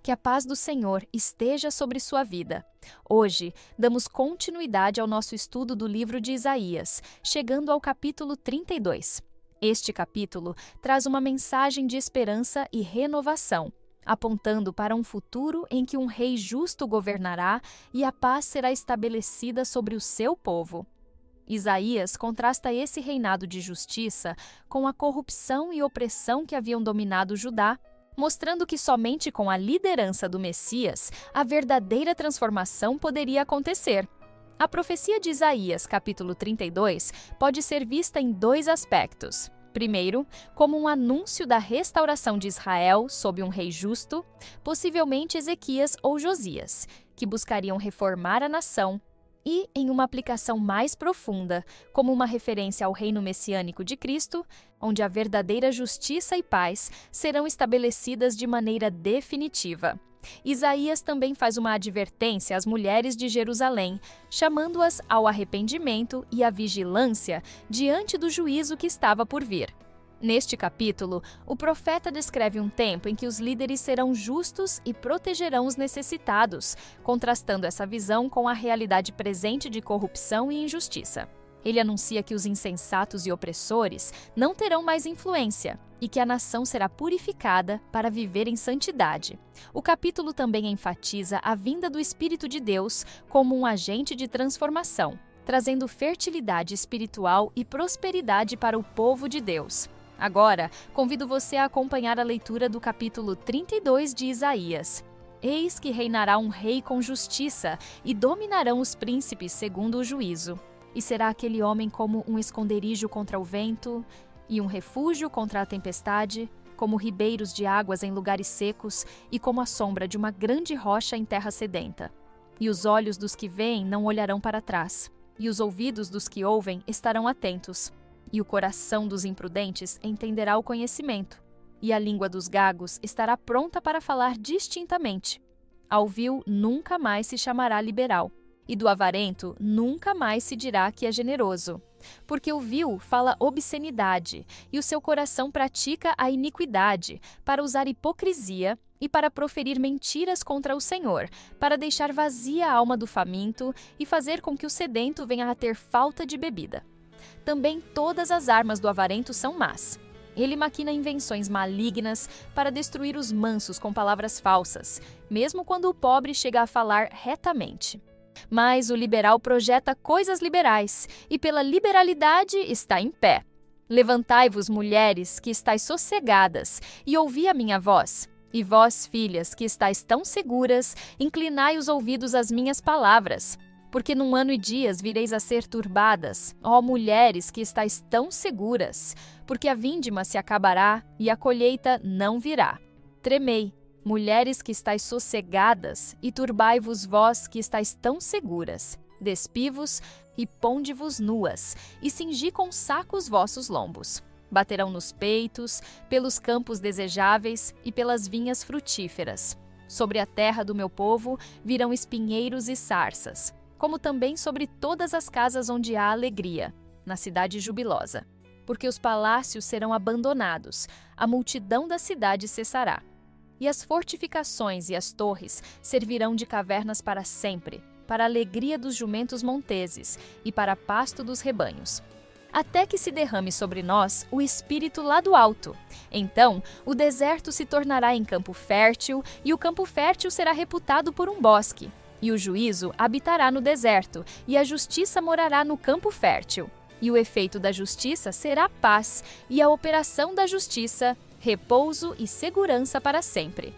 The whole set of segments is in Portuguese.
Que a paz do Senhor esteja sobre sua vida. Hoje, damos continuidade ao nosso estudo do livro de Isaías, chegando ao capítulo 32. Este capítulo traz uma mensagem de esperança e renovação, apontando para um futuro em que um rei justo governará e a paz será estabelecida sobre o seu povo. Isaías contrasta esse reinado de justiça com a corrupção e opressão que haviam dominado Judá, mostrando que somente com a liderança do Messias a verdadeira transformação poderia acontecer. A profecia de Isaías, capítulo 32, pode ser vista em dois aspectos. Primeiro, como um anúncio da restauração de Israel sob um rei justo, possivelmente Ezequias ou Josias, que buscariam reformar a nação, e em uma aplicação mais profunda, como uma referência ao reino messiânico de Cristo, onde a verdadeira justiça e paz serão estabelecidas de maneira definitiva. Isaías também faz uma advertência às mulheres de Jerusalém, chamando-as ao arrependimento e à vigilância diante do juízo que estava por vir. Neste capítulo, o profeta descreve um tempo em que os líderes serão justos e protegerão os necessitados, contrastando essa visão com a realidade presente de corrupção e injustiça. Ele anuncia que os insensatos e opressores não terão mais influência e que a nação será purificada para viver em santidade. O capítulo também enfatiza a vinda do Espírito de Deus como um agente de transformação, trazendo fertilidade espiritual e prosperidade para o povo de Deus. Agora, convido você a acompanhar a leitura do capítulo 32 de Isaías. Eis que reinará um rei com justiça, e dominarão os príncipes segundo o juízo. E será aquele homem como um esconderijo contra o vento, e um refúgio contra a tempestade, como ribeiros de águas em lugares secos, e como a sombra de uma grande rocha em terra sedenta. E os olhos dos que veem não olharão para trás, e os ouvidos dos que ouvem estarão atentos. E o coração dos imprudentes entenderá o conhecimento, e a língua dos gagos estará pronta para falar distintamente. Ao vil nunca mais se chamará liberal, e do avarento nunca mais se dirá que é generoso. Porque o vil fala obscenidade, e o seu coração pratica a iniquidade, para usar hipocrisia e para proferir mentiras contra o Senhor, para deixar vazia a alma do faminto e fazer com que o sedento venha a ter falta de bebida. Também todas as armas do avarento são más. Ele maquina invenções malignas para destruir os mansos com palavras falsas, mesmo quando o pobre chega a falar retamente. Mas o liberal projeta coisas liberais, e pela liberalidade está em pé. Levantai-vos, mulheres, que estáis sossegadas, e ouvi a minha voz. E vós, filhas, que estáis tão seguras, inclinai os ouvidos às minhas palavras. Porque num ano e dias vireis a ser turbadas, ó mulheres que estáis tão seguras, porque a vindima se acabará e a colheita não virá. Tremei, mulheres que estáis sossegadas, e turbai-vos vós que estáis tão seguras. Despi-vos e ponde-vos nuas, e cingi com saco os vossos lombos. Baterão nos peitos, pelos campos desejáveis e pelas vinhas frutíferas. Sobre a terra do meu povo virão espinheiros e sarças, como também sobre todas as casas onde há alegria, na cidade jubilosa. Porque os palácios serão abandonados, a multidão da cidade cessará. E as fortificações e as torres servirão de cavernas para sempre, para a alegria dos jumentos monteses e para pasto dos rebanhos. Até que se derrame sobre nós o Espírito lá do alto. Então, o deserto se tornará em campo fértil, e o campo fértil será reputado por um bosque. E o juízo habitará no deserto, e a justiça morará no campo fértil. E o efeito da justiça será paz, e a operação da justiça, repouso e segurança para sempre.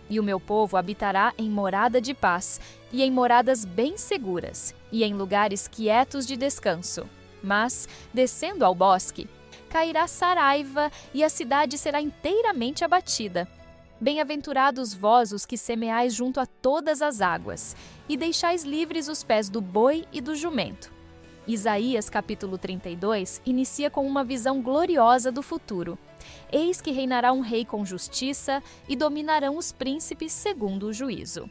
E o meu povo habitará em morada de paz, e em moradas bem seguras, e em lugares quietos de descanso. Mas, descendo ao bosque, cairá saraiva, e a cidade será inteiramente abatida. Bem-aventurados vós os que semeais junto a todas as águas, e deixais livres os pés do boi e do jumento. Isaías capítulo 32 inicia com uma visão gloriosa do futuro. Eis que reinará um rei com justiça, e dominarão os príncipes segundo o juízo.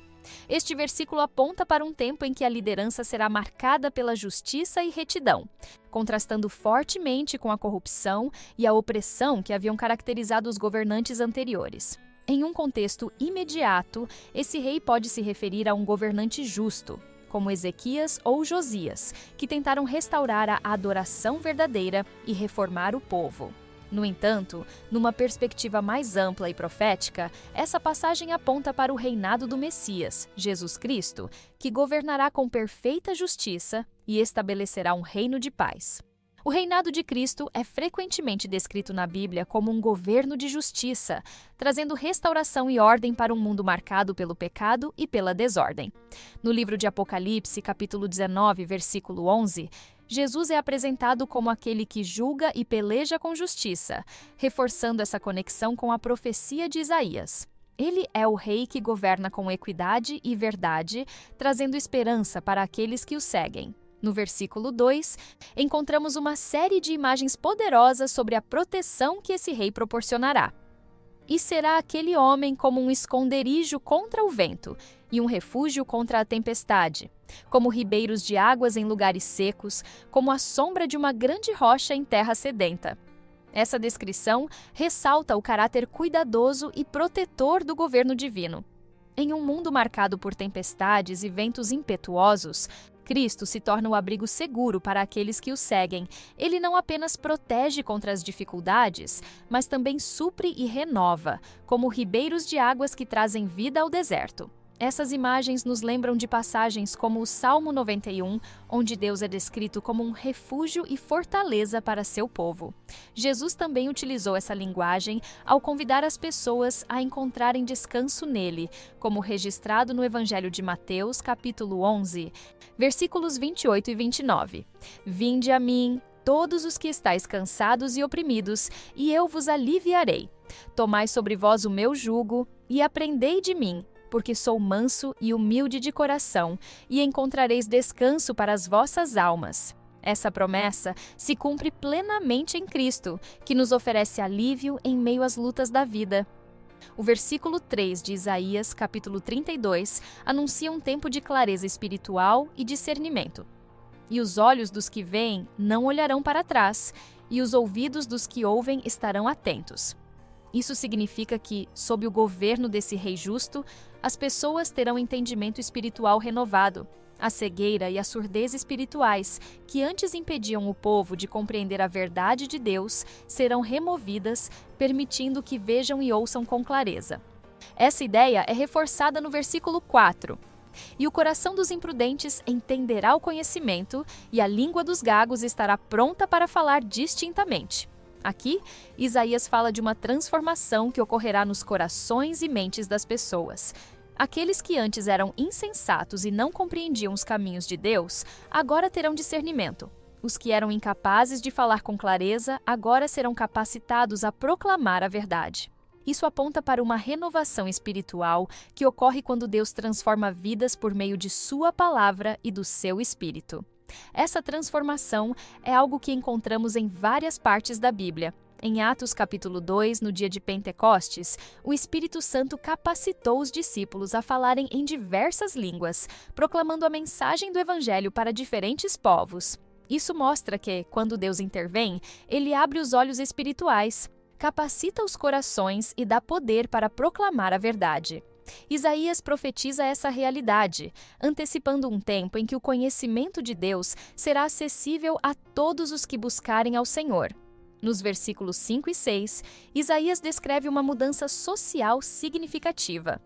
Este versículo aponta para um tempo em que a liderança será marcada pela justiça e retidão, contrastando fortemente com a corrupção e a opressão que haviam caracterizado os governantes anteriores. Em um contexto imediato, esse rei pode se referir a um governante justo, como Ezequias ou Josias, que tentaram restaurar a adoração verdadeira e reformar o povo. No entanto, numa perspectiva mais ampla e profética, essa passagem aponta para o reinado do Messias, Jesus Cristo, que governará com perfeita justiça e estabelecerá um reino de paz. O reinado de Cristo é frequentemente descrito na Bíblia como um governo de justiça, trazendo restauração e ordem para um mundo marcado pelo pecado e pela desordem. No livro de Apocalipse, capítulo 19, versículo 11, Jesus é apresentado como aquele que julga e peleja com justiça, reforçando essa conexão com a profecia de Isaías. Ele é o rei que governa com equidade e verdade, trazendo esperança para aqueles que o seguem. No versículo 2, encontramos uma série de imagens poderosas sobre a proteção que esse rei proporcionará. E será aquele homem como um esconderijo contra o vento e um refúgio contra a tempestade, como ribeiros de águas em lugares secos, como a sombra de uma grande rocha em terra sedenta. Essa descrição ressalta o caráter cuidadoso e protetor do governo divino. Em um mundo marcado por tempestades e ventos impetuosos, Cristo se torna o abrigo seguro para aqueles que o seguem. Ele não apenas protege contra as dificuldades, mas também supre e renova, como ribeiros de águas que trazem vida ao deserto. Essas imagens nos lembram de passagens como o Salmo 91, onde Deus é descrito como um refúgio e fortaleza para seu povo. Jesus também utilizou essa linguagem ao convidar as pessoas a encontrarem descanso nele, como registrado no Evangelho de Mateus, capítulo 11, versículos 28 e 29. Vinde a mim, todos os que estáis cansados e oprimidos, e eu vos aliviarei. Tomai sobre vós o meu jugo e aprendei de mim, porque sou manso e humilde de coração, e encontrareis descanso para as vossas almas. Essa promessa se cumpre plenamente em Cristo, que nos oferece alívio em meio às lutas da vida. O versículo 3 de Isaías, capítulo 32, anuncia um tempo de clareza espiritual e discernimento. E os olhos dos que veem não olharão para trás, e os ouvidos dos que ouvem estarão atentos. Isso significa que, sob o governo desse rei justo, as pessoas terão entendimento espiritual renovado. A cegueira e a surdez espirituais, que antes impediam o povo de compreender a verdade de Deus, serão removidas, permitindo que vejam e ouçam com clareza. Essa ideia é reforçada no versículo 4. E o coração dos imprudentes entenderá o conhecimento, e a língua dos gagos estará pronta para falar distintamente. Aqui, Isaías fala de uma transformação que ocorrerá nos corações e mentes das pessoas. Aqueles que antes eram insensatos e não compreendiam os caminhos de Deus, agora terão discernimento. Os que eram incapazes de falar com clareza, agora serão capacitados a proclamar a verdade. Isso aponta para uma renovação espiritual que ocorre quando Deus transforma vidas por meio de sua palavra e do seu Espírito. Essa transformação é algo que encontramos em várias partes da Bíblia. Em Atos capítulo 2, no dia de Pentecostes, o Espírito Santo capacitou os discípulos a falarem em diversas línguas, proclamando a mensagem do Evangelho para diferentes povos. Isso mostra que, quando Deus intervém, Ele abre os olhos espirituais, capacita os corações e dá poder para proclamar a verdade. Isaías profetiza essa realidade, antecipando um tempo em que o conhecimento de Deus será acessível a todos os que buscarem ao Senhor. Nos versículos 5 e 6, Isaías descreve uma mudança social significativa.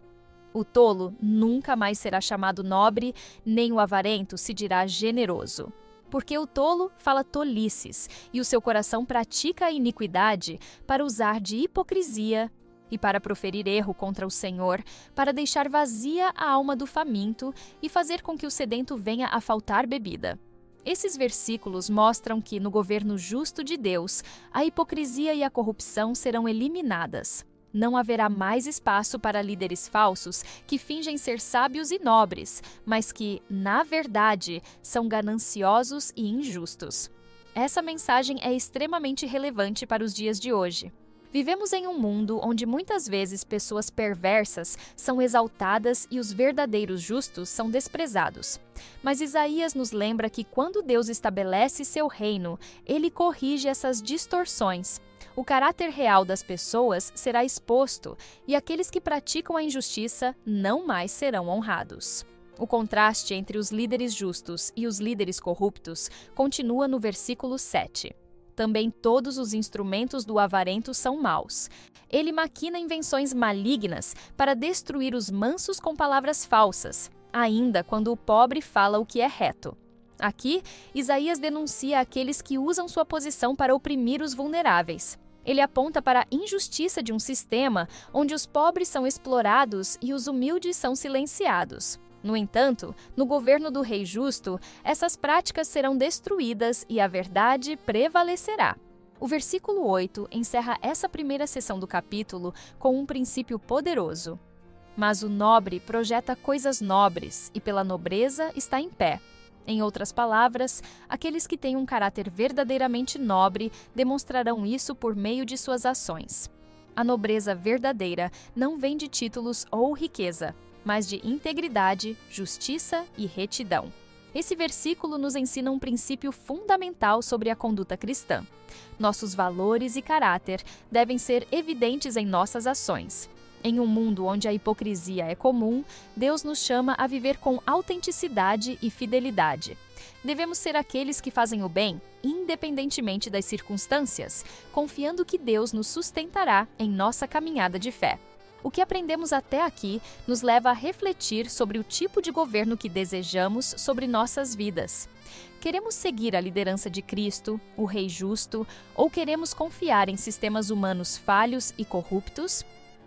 O tolo nunca mais será chamado nobre, nem o avarento se dirá generoso. Porque o tolo fala tolices, e o seu coração pratica a iniquidade para usar de hipocrisia e para proferir erro contra o Senhor, para deixar vazia a alma do faminto e fazer com que o sedento venha a faltar bebida. Esses versículos mostram que, no governo justo de Deus, a hipocrisia e a corrupção serão eliminadas. Não haverá mais espaço para líderes falsos que fingem ser sábios e nobres, mas que, na verdade, são gananciosos e injustos. Essa mensagem é extremamente relevante para os dias de hoje. Vivemos em um mundo onde muitas vezes pessoas perversas são exaltadas e os verdadeiros justos são desprezados. Mas Isaías nos lembra que quando Deus estabelece seu reino, ele corrige essas distorções. O caráter real das pessoas será exposto e aqueles que praticam a injustiça não mais serão honrados. O contraste entre os líderes justos e os líderes corruptos continua no versículo 7. Também todos os instrumentos do avarento são maus. Ele maquina invenções malignas para destruir os mansos com palavras falsas, ainda quando o pobre fala o que é reto. Aqui, Isaías denuncia aqueles que usam sua posição para oprimir os vulneráveis. Ele aponta para a injustiça de um sistema onde os pobres são explorados e os humildes são silenciados. No entanto, no governo do Rei Justo, essas práticas serão destruídas e a verdade prevalecerá. O versículo 8 encerra essa primeira seção do capítulo com um princípio poderoso. Mas o nobre projeta coisas nobres e pela nobreza está em pé. Em outras palavras, aqueles que têm um caráter verdadeiramente nobre demonstrarão isso por meio de suas ações. A nobreza verdadeira não vem de títulos ou riqueza, mas de integridade, justiça e retidão. Esse versículo nos ensina um princípio fundamental sobre a conduta cristã. Nossos valores e caráter devem ser evidentes em nossas ações. Em um mundo onde a hipocrisia é comum, Deus nos chama a viver com autenticidade e fidelidade. Devemos ser aqueles que fazem o bem, independentemente das circunstâncias, confiando que Deus nos sustentará em nossa caminhada de fé. O que aprendemos até aqui nos leva a refletir sobre o tipo de governo que desejamos sobre nossas vidas. Queremos seguir a liderança de Cristo, o Rei Justo, ou queremos confiar em sistemas humanos falhos e corruptos?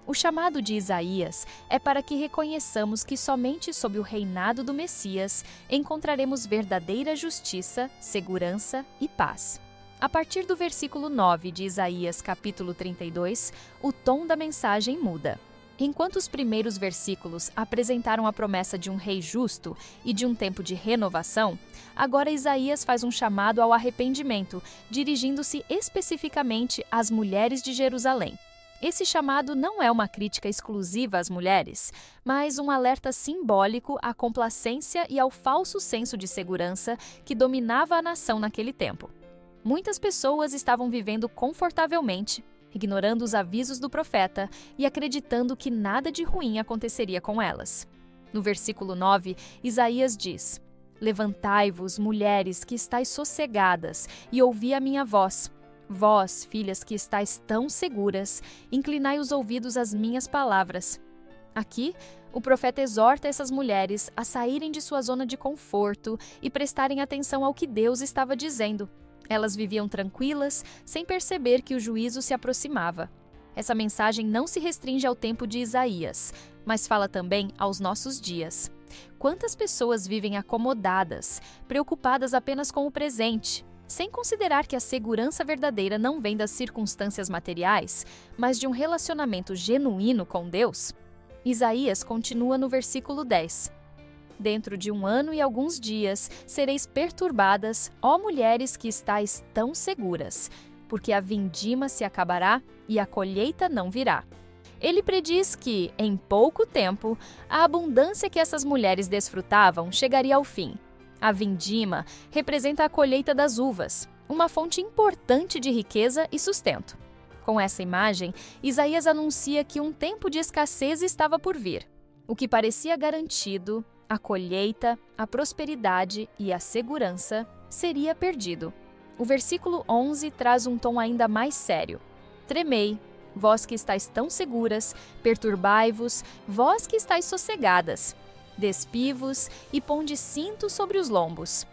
O chamado de Isaías é para que reconheçamos que somente sob o reinado do Messias encontraremos verdadeira justiça, segurança e paz. A partir do versículo 9 de Isaías, capítulo 32, o tom da mensagem muda. Enquanto os primeiros versículos apresentaram a promessa de um rei justo e de um tempo de renovação, agora Isaías faz um chamado ao arrependimento, dirigindo-se especificamente às mulheres de Jerusalém. Esse chamado não é uma crítica exclusiva às mulheres, mas um alerta simbólico à complacência e ao falso senso de segurança que dominava a nação naquele tempo. Muitas pessoas estavam vivendo confortavelmente, ignorando os avisos do profeta e acreditando que nada de ruim aconteceria com elas. No versículo 9, Isaías diz: Levantai-vos, mulheres que estáis sossegadas, e ouvi a minha voz. Vós, filhas que estáis tão seguras, inclinai os ouvidos às minhas palavras. Aqui, o profeta exorta essas mulheres a saírem de sua zona de conforto e prestarem atenção ao que Deus estava dizendo. Elas viviam tranquilas, sem perceber que o juízo se aproximava. Essa mensagem não se restringe ao tempo de Isaías, mas fala também aos nossos dias. Quantas pessoas vivem acomodadas, preocupadas apenas com o presente, sem considerar que a segurança verdadeira não vem das circunstâncias materiais, mas de um relacionamento genuíno com Deus? Isaías continua no versículo 10. Dentro de 1 ano e alguns dias sereis perturbadas, ó mulheres que estáis tão seguras, porque a vindima se acabará e a colheita não virá. Ele prediz que, em pouco tempo, a abundância que essas mulheres desfrutavam chegaria ao fim. A vindima representa a colheita das uvas, uma fonte importante de riqueza e sustento. Com essa imagem, Isaías anuncia que um tempo de escassez estava por vir. O que parecia garantido, a colheita, a prosperidade e a segurança, seria perdido. O versículo 11 traz um tom ainda mais sério. Tremei, vós que estáis tão seguras, perturbai-vos, vós que estáis sossegadas. Despivos e ponde cinto sobre os lombos.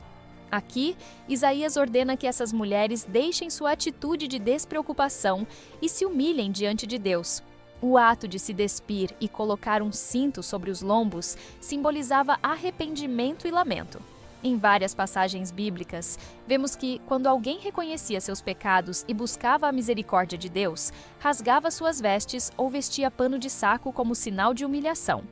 Aqui, Isaías ordena que essas mulheres deixem sua atitude de despreocupação e se humilhem diante de Deus. O ato de se despir e colocar um cinto sobre os lombos simbolizava arrependimento e lamento. Em várias passagens bíblicas, vemos que, quando alguém reconhecia seus pecados e buscava a misericórdia de Deus, rasgava suas vestes ou vestia pano de saco como sinal de humilhação.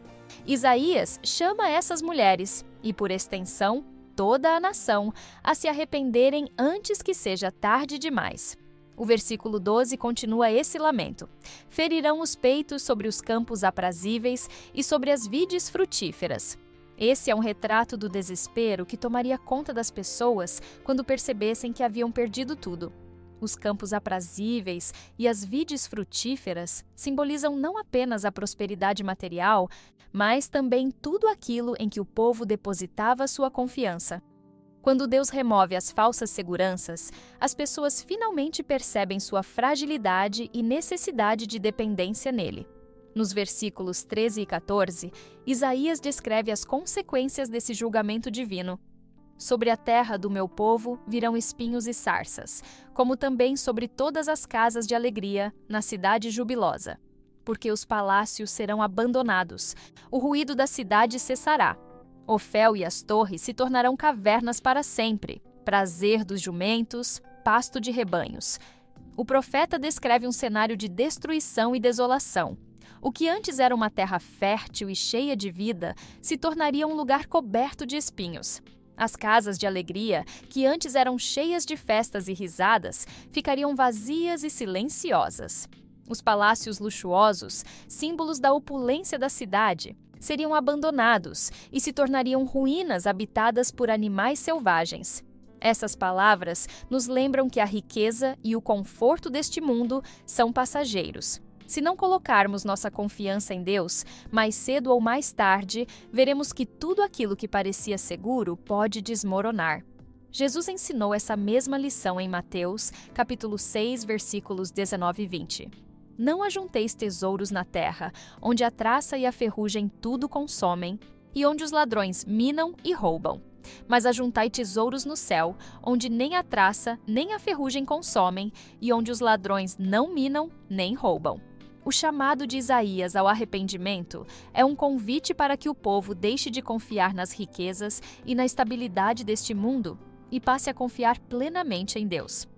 Isaías chama essas mulheres, e por extensão, toda a nação, a se arrependerem antes que seja tarde demais. O versículo 12 continua esse lamento. Ferirão os peitos sobre os campos aprazíveis e sobre as vides frutíferas. Esse é um retrato do desespero que tomaria conta das pessoas quando percebessem que haviam perdido tudo. Os campos aprazíveis e as vides frutíferas simbolizam não apenas a prosperidade material, mas também tudo aquilo em que o povo depositava sua confiança. Quando Deus remove as falsas seguranças, as pessoas finalmente percebem sua fragilidade e necessidade de dependência nele. Nos versículos 13 e 14, Isaías descreve as consequências desse julgamento divino. Sobre a terra do meu povo virão espinhos e sarças, como também sobre todas as casas de alegria na cidade jubilosa. Porque os palácios serão abandonados, o ruído da cidade cessará. Ofel e as torres se tornarão cavernas para sempre, prazer dos jumentos, pasto de rebanhos. O profeta descreve um cenário de destruição e desolação. O que antes era uma terra fértil e cheia de vida se tornaria um lugar coberto de espinhos. As casas de alegria, que antes eram cheias de festas e risadas, ficariam vazias e silenciosas. Os palácios luxuosos, símbolos da opulência da cidade, seriam abandonados e se tornariam ruínas habitadas por animais selvagens. Essas palavras nos lembram que a riqueza e o conforto deste mundo são passageiros. Se não colocarmos nossa confiança em Deus, mais cedo ou mais tarde, veremos que tudo aquilo que parecia seguro pode desmoronar. Jesus ensinou essa mesma lição em Mateus, capítulo 6, versículos 19 e 20. Não ajunteis tesouros na terra, onde a traça e a ferrugem tudo consomem, e onde os ladrões minam e roubam. Mas ajuntai tesouros no céu, onde nem a traça nem a ferrugem consomem, e onde os ladrões não minam nem roubam. O chamado de Isaías ao arrependimento é um convite para que o povo deixe de confiar nas riquezas e na estabilidade deste mundo e passe a confiar plenamente em Deus.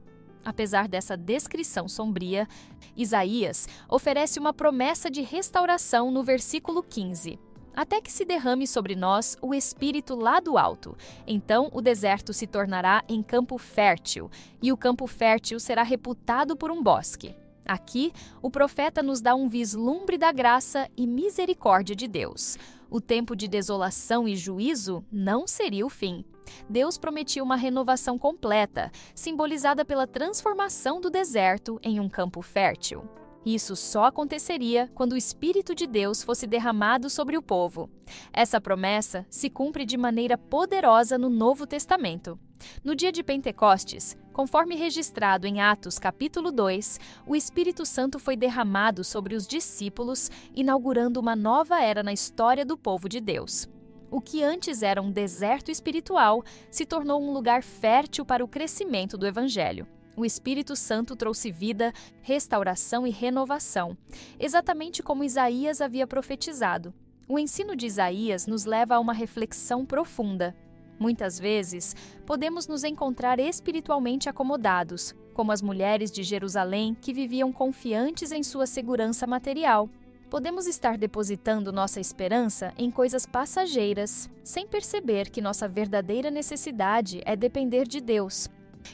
Apesar dessa descrição sombria, Isaías oferece uma promessa de restauração no versículo 15. Até que se derrame sobre nós o Espírito lá do alto. Então o deserto se tornará em campo fértil, e o campo fértil será reputado por um bosque. Aqui, o profeta nos dá um vislumbre da graça e misericórdia de Deus. O tempo de desolação e juízo não seria o fim. Deus prometia uma renovação completa, simbolizada pela transformação do deserto em um campo fértil. Isso só aconteceria quando o Espírito de Deus fosse derramado sobre o povo. Essa promessa se cumpre de maneira poderosa no Novo Testamento. No dia de Pentecostes, conforme registrado em Atos capítulo 2, o Espírito Santo foi derramado sobre os discípulos, inaugurando uma nova era na história do povo de Deus. O que antes era um deserto espiritual se tornou um lugar fértil para o crescimento do Evangelho. O Espírito Santo trouxe vida, restauração e renovação, exatamente como Isaías havia profetizado. O ensino de Isaías nos leva a uma reflexão profunda. Muitas vezes, podemos nos encontrar espiritualmente acomodados, como as mulheres de Jerusalém que viviam confiantes em sua segurança material. Podemos estar depositando nossa esperança em coisas passageiras, sem perceber que nossa verdadeira necessidade é depender de Deus.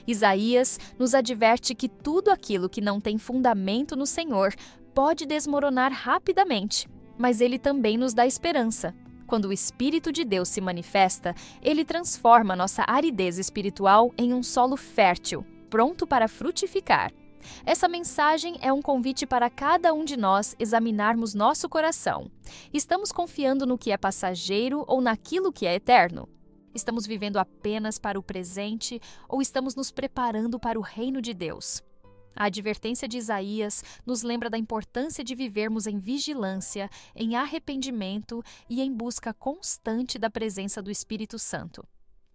Isaías nos adverte que tudo aquilo que não tem fundamento no Senhor pode desmoronar rapidamente, mas ele também nos dá esperança. Quando o Espírito de Deus se manifesta, ele transforma nossa aridez espiritual em um solo fértil, pronto para frutificar. Essa mensagem é um convite para cada um de nós examinarmos nosso coração. Estamos confiando no que é passageiro ou naquilo que é eterno? Estamos vivendo apenas para o presente ou estamos nos preparando para o reino de Deus? A advertência de Isaías nos lembra da importância de vivermos em vigilância, em arrependimento e em busca constante da presença do Espírito Santo.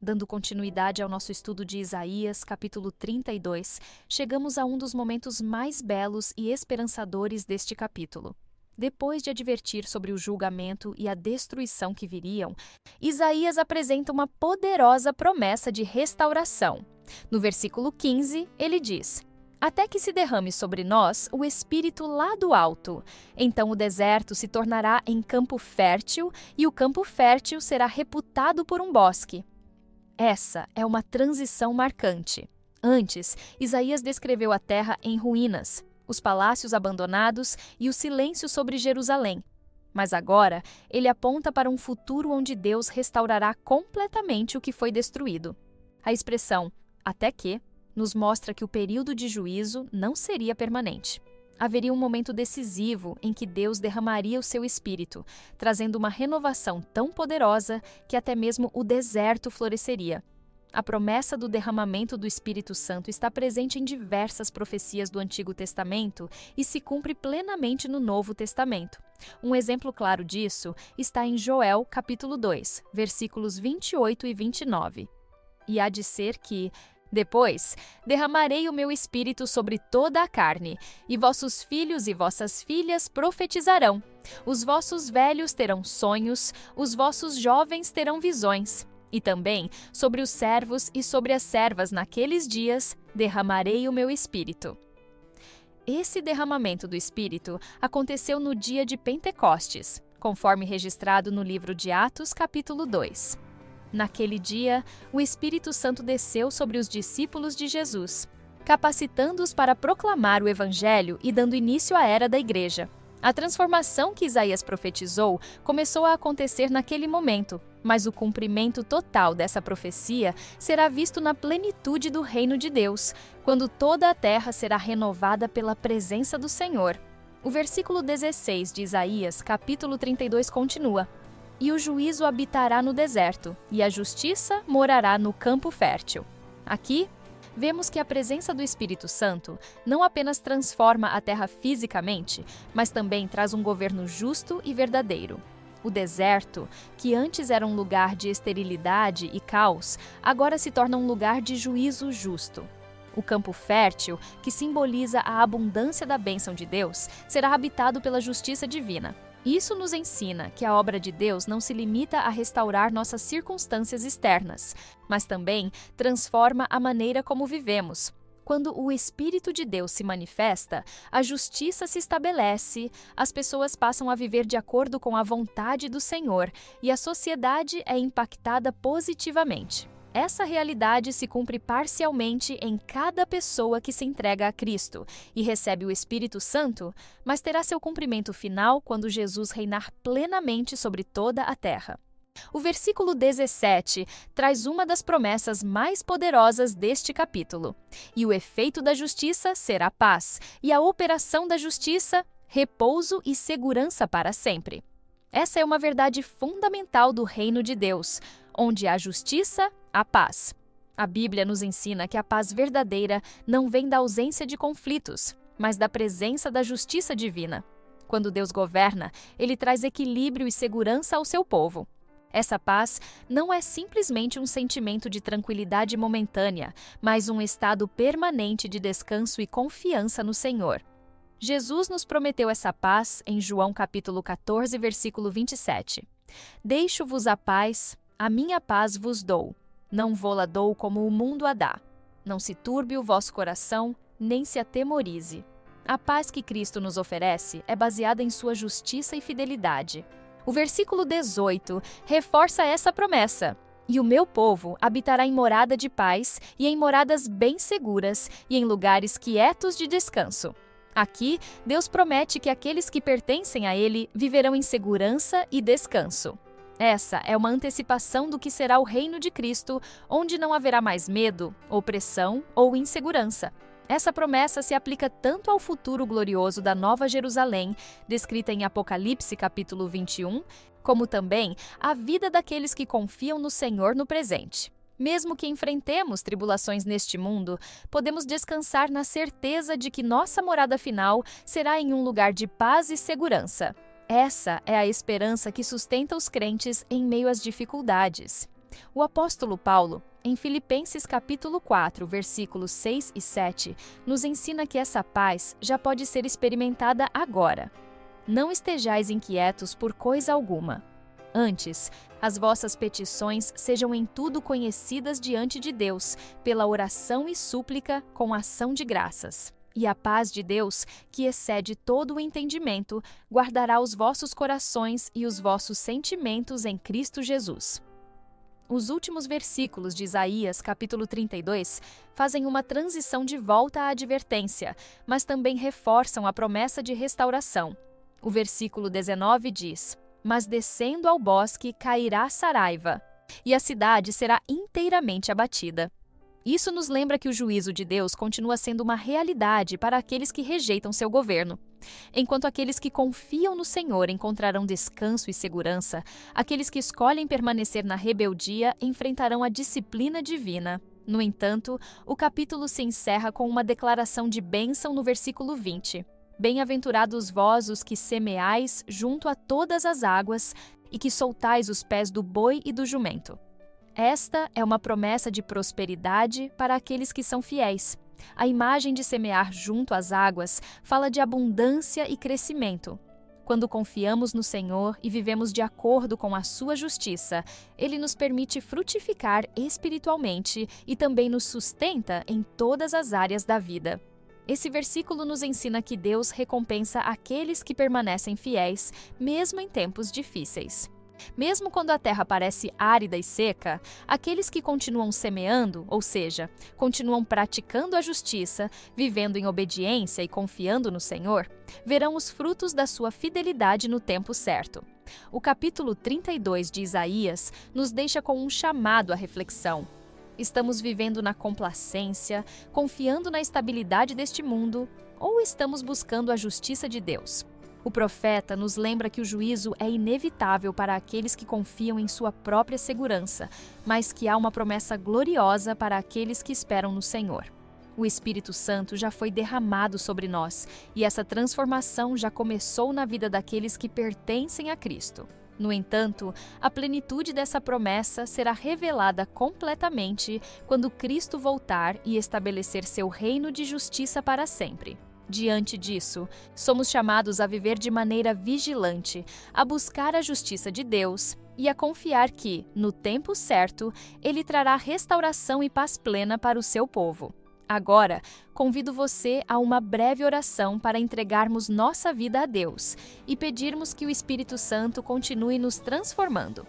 Dando continuidade ao nosso estudo de Isaías, capítulo 32, chegamos a um dos momentos mais belos e esperançadores deste capítulo. Depois de advertir sobre o julgamento e a destruição que viriam, Isaías apresenta uma poderosa promessa de restauração. No versículo 15, ele diz: até que se derrame sobre nós o Espírito lá do alto. Então o deserto se tornará em campo fértil e o campo fértil será reputado por um bosque. Essa é uma transição marcante. Antes, Isaías descreveu a terra em ruínas, os palácios abandonados e o silêncio sobre Jerusalém. Mas agora, ele aponta para um futuro onde Deus restaurará completamente o que foi destruído. A expressão "até que", nos mostra que o período de juízo não seria permanente. Haveria um momento decisivo em que Deus derramaria o seu Espírito, trazendo uma renovação tão poderosa que até mesmo o deserto floresceria. A promessa do derramamento do Espírito Santo está presente em diversas profecias do Antigo Testamento e se cumpre plenamente no Novo Testamento. Um exemplo claro disso está em Joel, capítulo 2, versículos 28 e 29. E há de ser que, depois, derramarei o meu espírito sobre toda a carne, e vossos filhos e vossas filhas profetizarão. Os vossos velhos terão sonhos, os vossos jovens terão visões. E também sobre os servos e sobre as servas naqueles dias derramarei o meu espírito. Esse derramamento do Espírito aconteceu no dia de Pentecostes, conforme registrado no livro de Atos, capítulo 2. Naquele dia, o Espírito Santo desceu sobre os discípulos de Jesus, capacitando-os para proclamar o Evangelho e dando início à era da Igreja. A transformação que Isaías profetizou começou a acontecer naquele momento, mas o cumprimento total dessa profecia será visto na plenitude do reino de Deus, quando toda a terra será renovada pela presença do Senhor. O versículo 16 de Isaías, capítulo 32, continua: E o juízo habitará no deserto, e a justiça morará no campo fértil. Aqui, vemos que a presença do Espírito Santo não apenas transforma a terra fisicamente, mas também traz um governo justo e verdadeiro. O deserto, que antes era um lugar de esterilidade e caos, agora se torna um lugar de juízo justo. O campo fértil, que simboliza a abundância da bênção de Deus, será habitado pela justiça divina. Isso nos ensina que a obra de Deus não se limita a restaurar nossas circunstâncias externas, mas também transforma a maneira como vivemos. Quando o Espírito de Deus se manifesta, a justiça se estabelece, as pessoas passam a viver de acordo com a vontade do Senhor e a sociedade é impactada positivamente. Essa realidade se cumpre parcialmente em cada pessoa que se entrega a Cristo e recebe o Espírito Santo, mas terá seu cumprimento final quando Jesus reinar plenamente sobre toda a terra. O versículo 17 traz uma das promessas mais poderosas deste capítulo. E o efeito da justiça será paz, e a operação da justiça, repouso e segurança para sempre. Essa é uma verdade fundamental do reino de Deus, onde há justiça, há paz. A Bíblia nos ensina que a paz verdadeira não vem da ausência de conflitos, mas da presença da justiça divina. Quando Deus governa, Ele traz equilíbrio e segurança ao seu povo. Essa paz não é simplesmente um sentimento de tranquilidade momentânea, mas um estado permanente de descanso e confiança no Senhor. Jesus nos prometeu essa paz em João capítulo 14, versículo 27. Deixo-vos a paz, a minha paz vos dou. Não vô-la dou como o mundo a dá. Não se turbe o vosso coração, nem se atemorize. A paz que Cristo nos oferece é baseada em sua justiça e fidelidade. O versículo 18 reforça essa promessa. E o meu povo habitará em morada de paz e em moradas bem seguras e em lugares quietos de descanso. Aqui, Deus promete que aqueles que pertencem a Ele viverão em segurança e descanso. Essa é uma antecipação do que será o reino de Cristo, onde não haverá mais medo, opressão ou insegurança. Essa promessa se aplica tanto ao futuro glorioso da Nova Jerusalém, descrita em Apocalipse capítulo 21, como também à vida daqueles que confiam no Senhor no presente. Mesmo que enfrentemos tribulações neste mundo, podemos descansar na certeza de que nossa morada final será em um lugar de paz e segurança. Essa é a esperança que sustenta os crentes em meio às dificuldades. O apóstolo Paulo, em Filipenses capítulo 4, versículos 6 e 7, nos ensina que essa paz já pode ser experimentada agora. Não estejais inquietos por coisa alguma. Antes, as vossas petições sejam em tudo conhecidas diante de Deus, pela oração e súplica com ação de graças. E a paz de Deus, que excede todo o entendimento, guardará os vossos corações e os vossos sentimentos em Cristo Jesus. Os últimos versículos de Isaías, capítulo 32, fazem uma transição de volta à advertência, mas também reforçam a promessa de restauração. O versículo 19 diz: Mas descendo ao bosque cairá a saraiva, e a cidade será inteiramente abatida. Isso nos lembra que o juízo de Deus continua sendo uma realidade para aqueles que rejeitam seu governo. Enquanto aqueles que confiam no Senhor encontrarão descanso e segurança, aqueles que escolhem permanecer na rebeldia enfrentarão a disciplina divina. No entanto, o capítulo se encerra com uma declaração de bênção no versículo 20. Bem-aventurados vós os que semeais junto a todas as águas e que soltais os pés do boi e do jumento. Esta é uma promessa de prosperidade para aqueles que são fiéis. A imagem de semear junto às águas fala de abundância e crescimento. Quando confiamos no Senhor e vivemos de acordo com a sua justiça, Ele nos permite frutificar espiritualmente e também nos sustenta em todas as áreas da vida. Esse versículo nos ensina que Deus recompensa aqueles que permanecem fiéis, mesmo em tempos difíceis. Mesmo quando a terra parece árida e seca, aqueles que continuam semeando, ou seja, continuam praticando a justiça, vivendo em obediência e confiando no Senhor, verão os frutos da sua fidelidade no tempo certo. O capítulo 32 de Isaías nos deixa com um chamado à reflexão. Estamos vivendo na complacência, confiando na estabilidade deste mundo, ou estamos buscando a justiça de Deus? O profeta nos lembra que o juízo é inevitável para aqueles que confiam em sua própria segurança, mas que há uma promessa gloriosa para aqueles que esperam no Senhor. O Espírito Santo já foi derramado sobre nós, e essa transformação já começou na vida daqueles que pertencem a Cristo. No entanto, a plenitude dessa promessa será revelada completamente quando Cristo voltar e estabelecer seu reino de justiça para sempre. Diante disso, somos chamados a viver de maneira vigilante, a buscar a justiça de Deus e a confiar que, no tempo certo, Ele trará restauração e paz plena para o seu povo. Agora, convido você a uma breve oração para entregarmos nossa vida a Deus e pedirmos que o Espírito Santo continue nos transformando.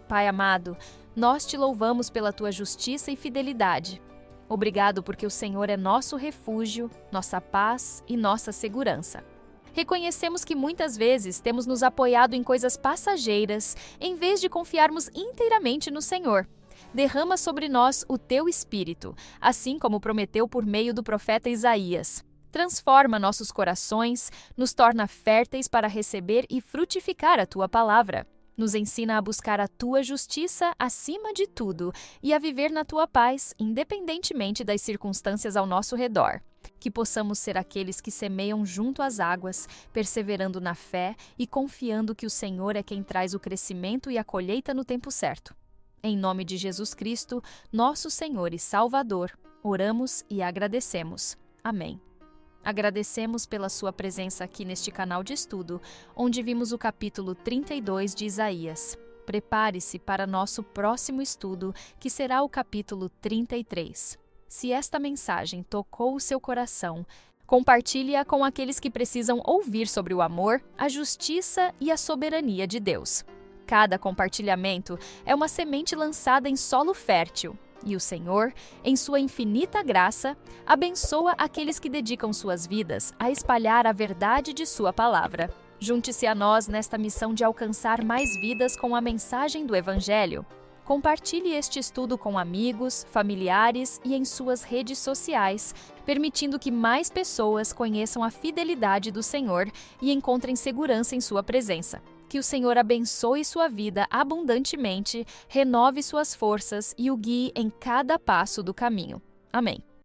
Pai amado, nós te louvamos pela tua justiça e fidelidade. Obrigado porque o Senhor é nosso refúgio, nossa paz e nossa segurança. Reconhecemos que muitas vezes temos nos apoiado em coisas passageiras, em vez de confiarmos inteiramente no Senhor. Derrama sobre nós o teu Espírito, assim como prometeu por meio do profeta Isaías. Transforma nossos corações, nos torna férteis para receber e frutificar a tua palavra. Nos ensina a buscar a tua justiça acima de tudo e a viver na tua paz, independentemente das circunstâncias ao nosso redor. Que possamos ser aqueles que semeiam junto às águas, perseverando na fé e confiando que o Senhor é quem traz o crescimento e a colheita no tempo certo. Em nome de Jesus Cristo, nosso Senhor e Salvador, oramos e agradecemos. Amém. Agradecemos pela sua presença aqui neste canal de estudo, onde vimos o capítulo 32 de Isaías. Prepare-se para nosso próximo estudo, que será o capítulo 33. Se esta mensagem tocou o seu coração, compartilhe-a com aqueles que precisam ouvir sobre o amor, a justiça e a soberania de Deus. Cada compartilhamento é uma semente lançada em solo fértil. E o Senhor, em sua infinita graça, abençoa aqueles que dedicam suas vidas a espalhar a verdade de sua palavra. Junte-se a nós nesta missão de alcançar mais vidas com a mensagem do Evangelho. Compartilhe este estudo com amigos, familiares e em suas redes sociais, permitindo que mais pessoas conheçam a fidelidade do Senhor e encontrem segurança em sua presença. Que o Senhor abençoe sua vida abundantemente, renove suas forças e o guie em cada passo do caminho. Amém.